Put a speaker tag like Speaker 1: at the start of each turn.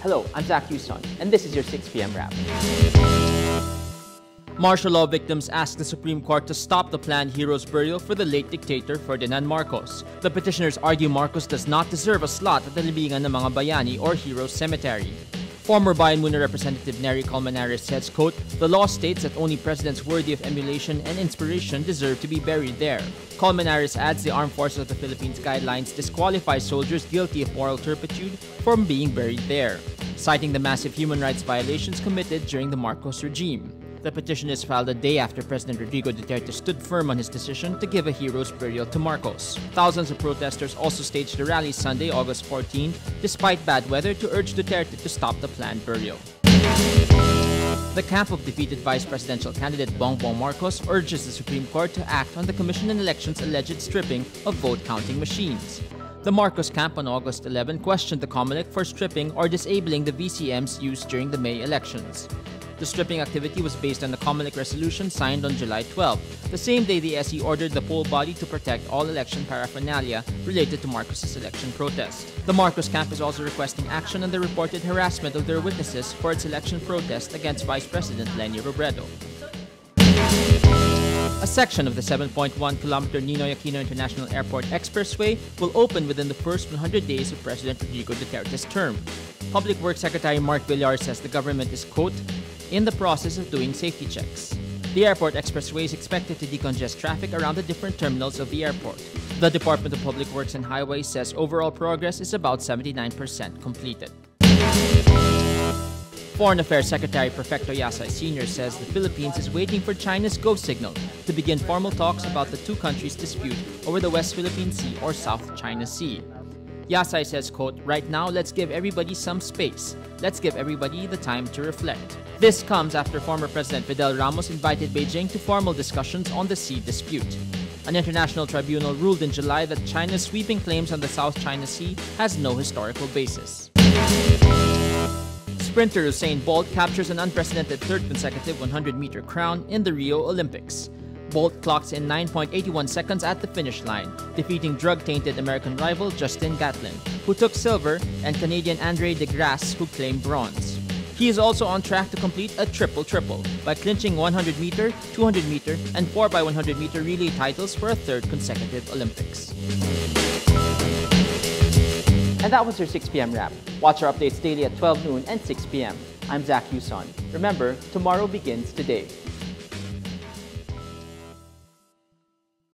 Speaker 1: Hello, I'm Zach Huson, and this is your 6 p.m. wrap.
Speaker 2: Martial law victims ask the Supreme Court to stop the planned hero's burial for the late dictator Ferdinand Marcos. The petitioners argue Marcos does not deserve a slot at the Libingan ng mga Bayani or Heroes Cemetery. Former Bayan Muna Representative Nery Colmenares says, quote, "The law states that only presidents worthy of emulation and inspiration deserve to be buried there." Colmenares adds the Armed Forces of the Philippines guidelines disqualify soldiers guilty of moral turpitude from being buried there, citing the massive human rights violations committed during the Marcos regime. The petition is filed a day after President Rodrigo Duterte stood firm on his decision to give a hero's burial to Marcos. Thousands of protesters also staged a rally Sunday, August 14, despite bad weather, to urge Duterte to stop the planned burial. The camp of defeated vice presidential candidate Bongbong Marcos urges the Supreme Court to act on the Commission on Elections' alleged stripping of vote-counting machines. The Marcos camp on August 11 questioned the Comelec for stripping or disabling the VCMs used during the May elections. The stripping activity was based on the Comelec resolution signed on July 12, the same day the SE ordered the poll body to protect all election paraphernalia related to Marcos' election protest. The Marcos camp is also requesting action on the reported harassment of their witnesses for its election protest against Vice President LENI Robredo. A section of the 7.1-kilometer Ninoy Aquino International Airport Expressway will open within the first 100 days of President Rodrigo Duterte's term. Public Works Secretary Mark Villar says the government is, quote, "in the process of doing safety checks." The airport expressway is expected to decongest traffic around the different terminals of the airport. The Department of Public Works and Highways says overall progress is about 79% completed. Foreign Affairs Secretary Perfecto Yasay Sr. says the Philippines is waiting for China's go signal to begin formal talks about the two countries' dispute over the West Philippine Sea or South China Sea. Yasay says, quote, "Right now, let's give everybody some space. Let's give everybody the time to reflect." This comes after former President Fidel Ramos invited Beijing to formal discussions on the sea dispute. An international tribunal ruled in July that China's sweeping claims on the South China Sea has no historical basis. Sprinter Usain Bolt captures an unprecedented third consecutive 100-meter crown in the Rio Olympics. Bolt clocks in 9.81 seconds at the finish line, defeating drug-tainted American rival Justin Gatlin, who took silver, and Canadian Andre De Grasse, who claimed bronze. He is also on track to complete a triple-triple by clinching 100-meter, 200-meter, and 4x100-meter relay titles for a third consecutive Olympics.
Speaker 1: And that was your 6 p.m. wrap. Watch our updates daily at 12 noon and 6 p.m. I'm Zach Huson. Remember, tomorrow begins today.